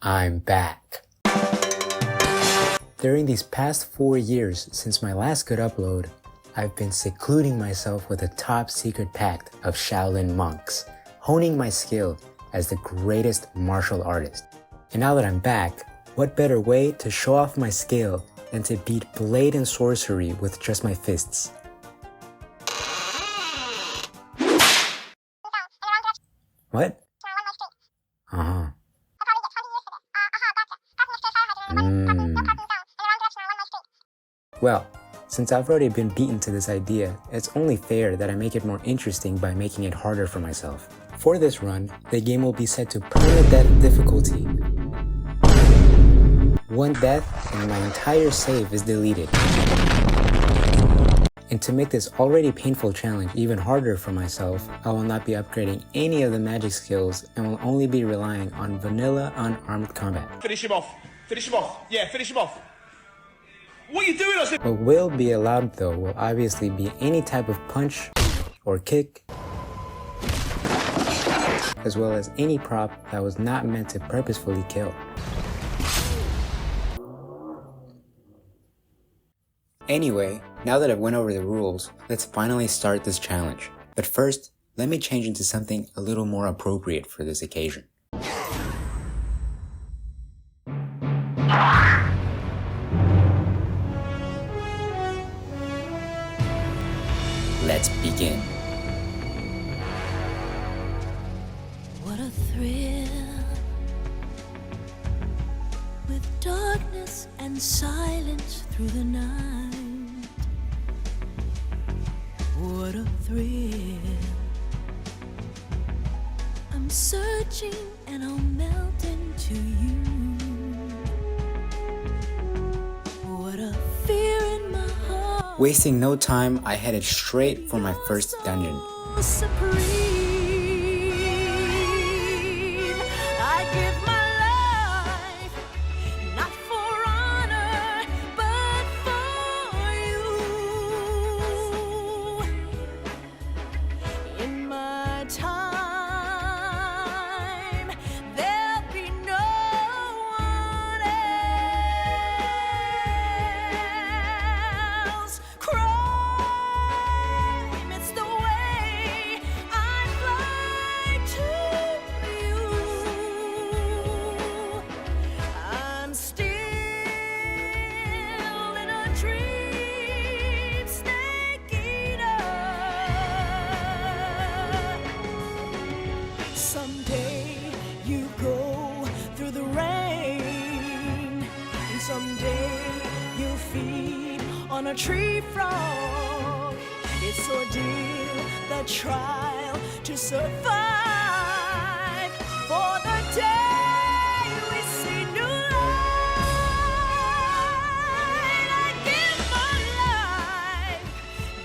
I'm back. During these past 4 years since my last good upload, I've been secluding myself with a top secret pact of Shaolin monks, honing my skill as the greatest martial artist. And now that I'm back, what better way to show off my skill than to beat Blade and Sorcery with just my fists? What? Well, since I've already been beaten to this idea, it's only fair that I make it more interesting by making it harder for myself. For this run, the game will be set to PERMADEATH difficulty. One death and my entire save is deleted. And to make this already painful challenge even harder for myself, I will not be upgrading any of the magic skills and will only be relying on vanilla unarmed combat. Finish him off. Finish him off. Yeah, finish him off. What are you doing? What will be allowed though will obviously be any type of punch or kick, as well as any prop that was not meant to purposefully kill. Anyway, now that I've went over the rules, let's finally start this challenge. But first, let me change into something a little more appropriate for this occasion. Let's begin. What a thrill, with darkness and silence through the night. What a thrill, I'm searching and I'll melt into you. What a fear in my heart. Wasting no time, I headed straight for my first dungeon. Supreme, I give my life, not for honor, but for you. In my time, there'll be no one else. Crime, it's the way I fly to you. I'm still in a dream, snake eater. Someday you go through the rain, and someday you feed on a tree frog. It's ordeal, the trial to survive. For the day we see new light, I give my life,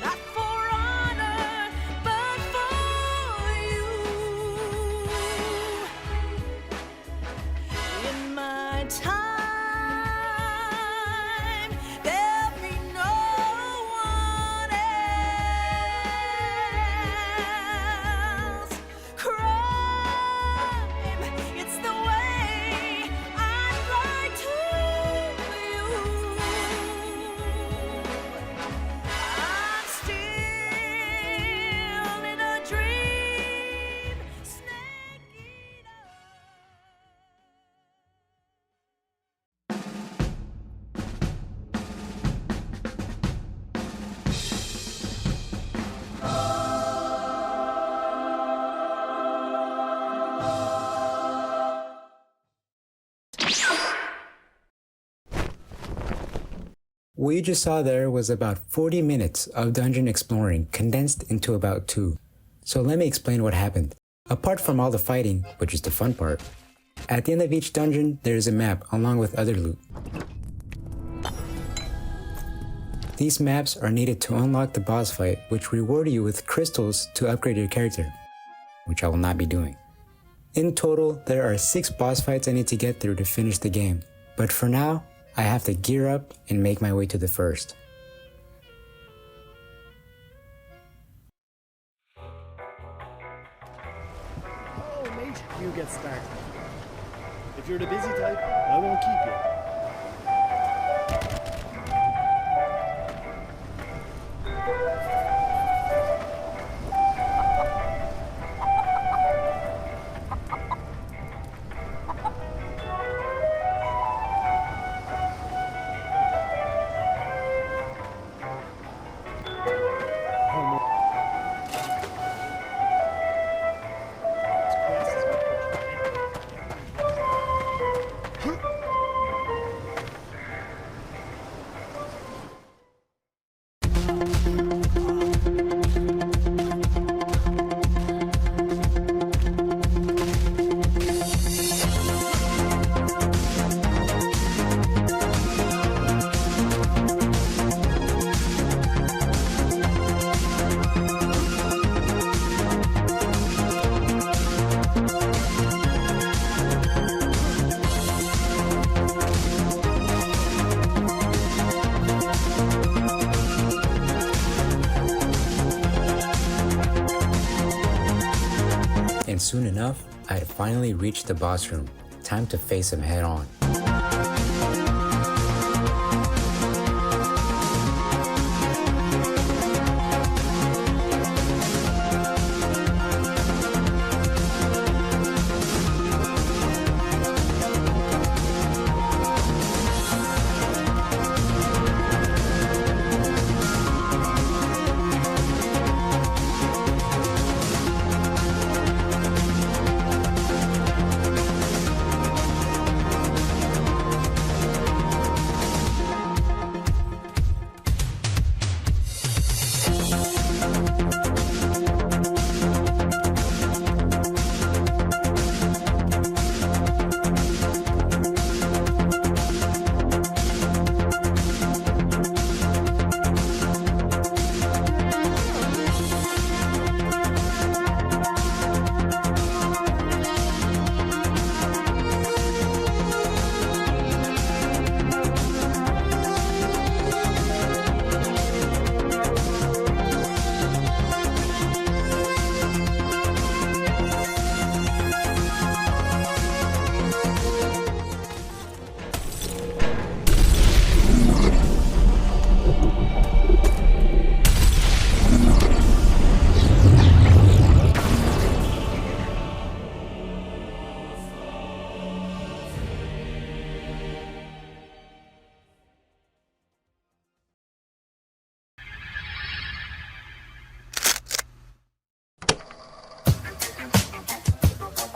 not for honor, but for you. In my time, there'll be no one else. Crime, it's the way I fly to you. I'm still in a dream, snake eater. What you just saw there was about 40 minutes of dungeon exploring condensed into about 2. So let me explain what happened. Apart from all the fighting, which is the fun part, at the end of each dungeon there is a map along with other loot. These maps are needed to unlock the boss fight, which reward you with crystals to upgrade your character, which I will not be doing. In total, there are 6 boss fights I need to get through to finish the game, but for now, I have to gear up and make my way to the first. Oh, mate, you get started. If you're the busy type, I won't keep you. And soon enough, I had finally reached the boss room. Time to face him head on.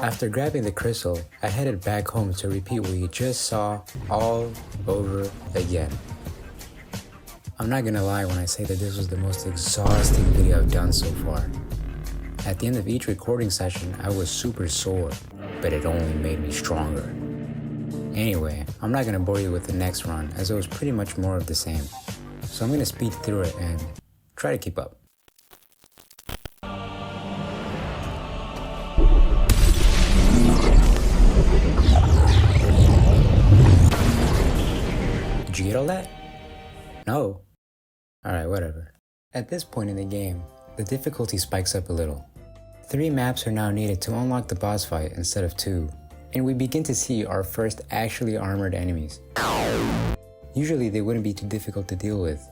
After grabbing the crystal, I headed back home to repeat what you just saw all over again. I'm not gonna lie when I say that this was the most exhausting video I've done so far. At the end of each recording session, I was super sore, but it only made me stronger. Anyway, I'm not gonna bore you with the next run as it was pretty much more of the same. So I'm gonna speed through it and try to keep up. Did you get all that? No? Alright, whatever. At this point in the game, the difficulty spikes up a little. 3 maps are now needed to unlock the boss fight instead of 2, and we begin to see our first actually armored enemies. Usually they wouldn't be too difficult to deal with,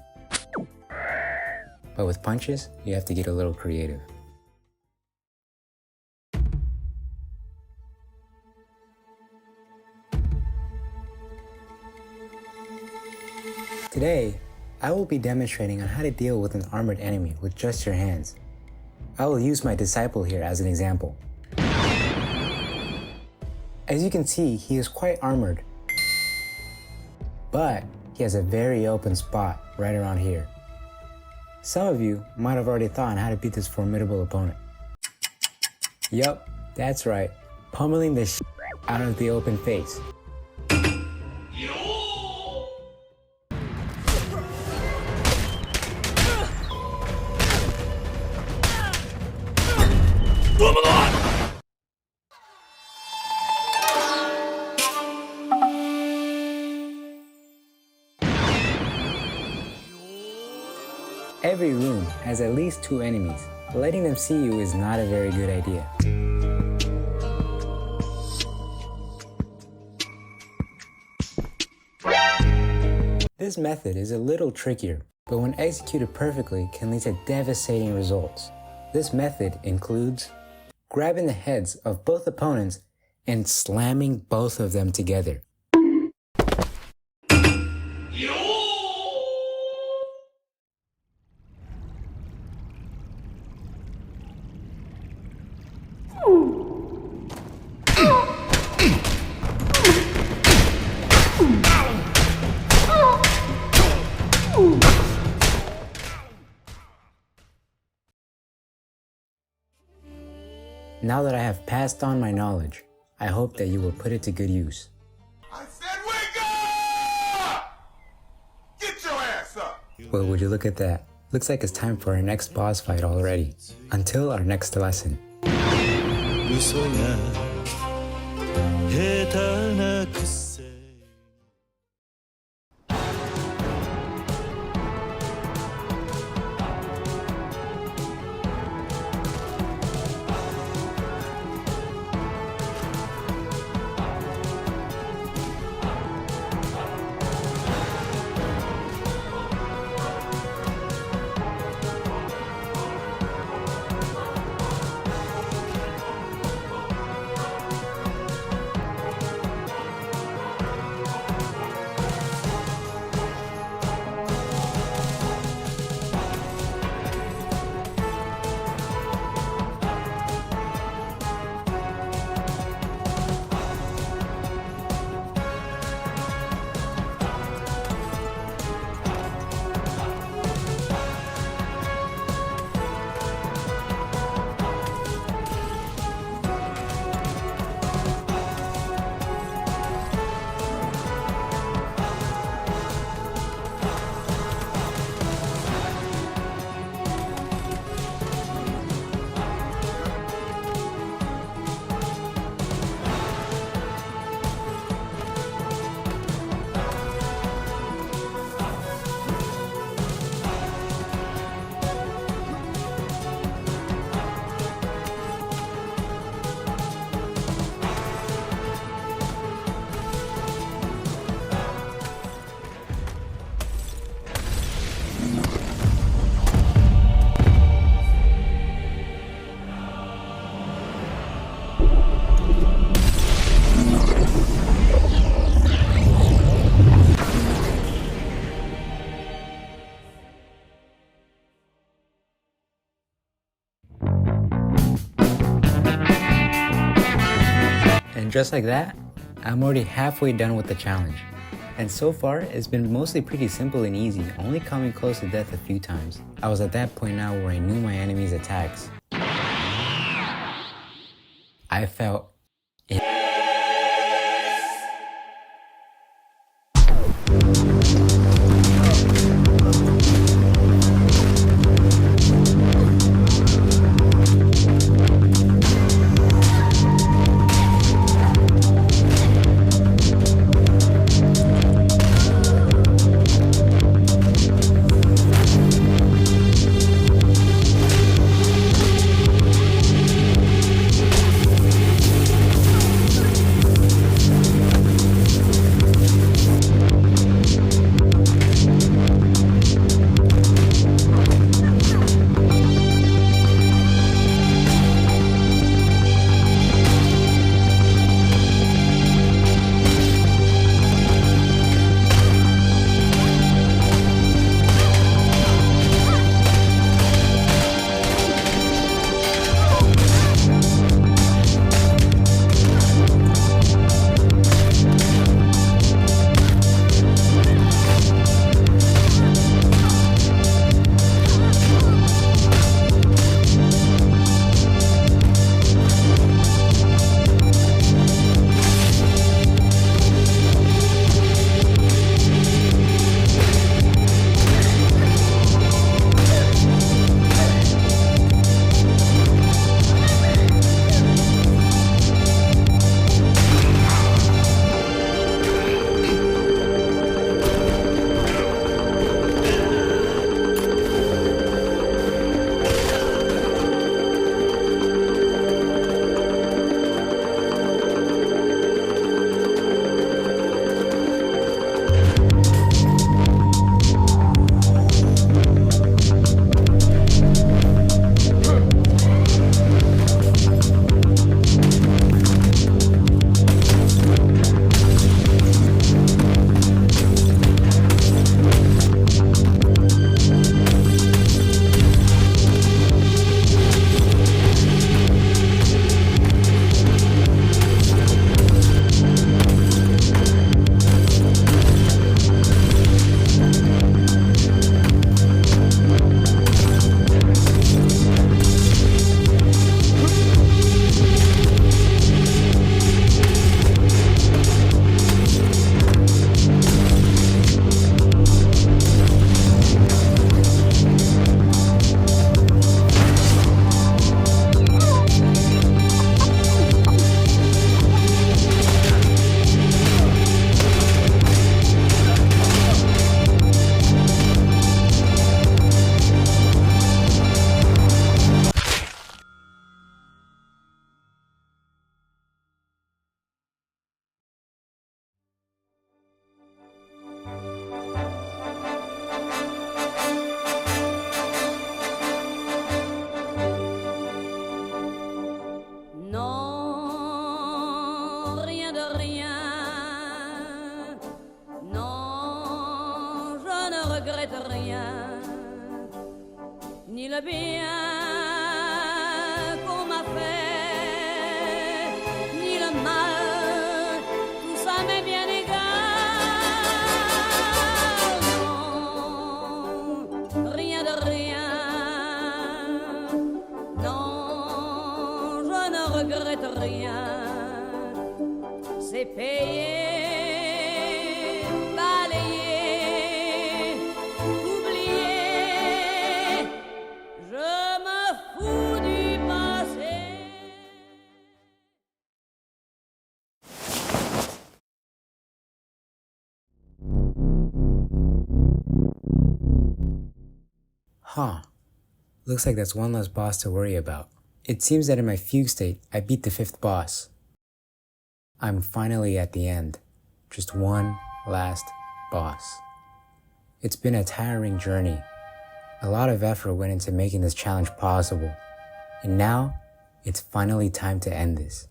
but with punches, you have to get a little creative. Today, I will be demonstrating on how to deal with an armored enemy with just your hands. I will use my disciple here as an example. As you can see, he is quite armored, but he has a very open spot right around here. Some of you might have already thought on how to beat this formidable opponent. Yup, that's right, pummeling the shit out of the open face. Every room has at least 2 enemies. Letting them see you is not a very good idea. This method is a little trickier, but when executed perfectly can lead to devastating results. This method includes grabbing the heads of both opponents and slamming both of them together. Now that I have passed on my knowledge, I hope that you will put it to good use. I said wake up! Get your ass up! Well, would you look at that? Looks like it's time for our next boss fight already. Until our next lesson. And just like that, I'm already halfway done with the challenge. And so far, it's been mostly pretty simple and easy, only coming close to death a few times. I was at that point now where I knew my enemy's attacks. I felt it. rien. Non, je ne regrette rien. Ni le bien qu'on m'a fait, ni le mal, tout ça m'est bien égal. Non, rien de rien. Non, je ne regrette rien. C'est payé, balayé, oublié. Je me fous du passé. Huh. Looks like that's one less boss to worry about. It seems that in my fugue state, I beat the 5th boss. I'm finally at the end. Just one last boss. It's been a tiring journey. A lot of effort went into making this challenge possible. And now, it's finally time to end this.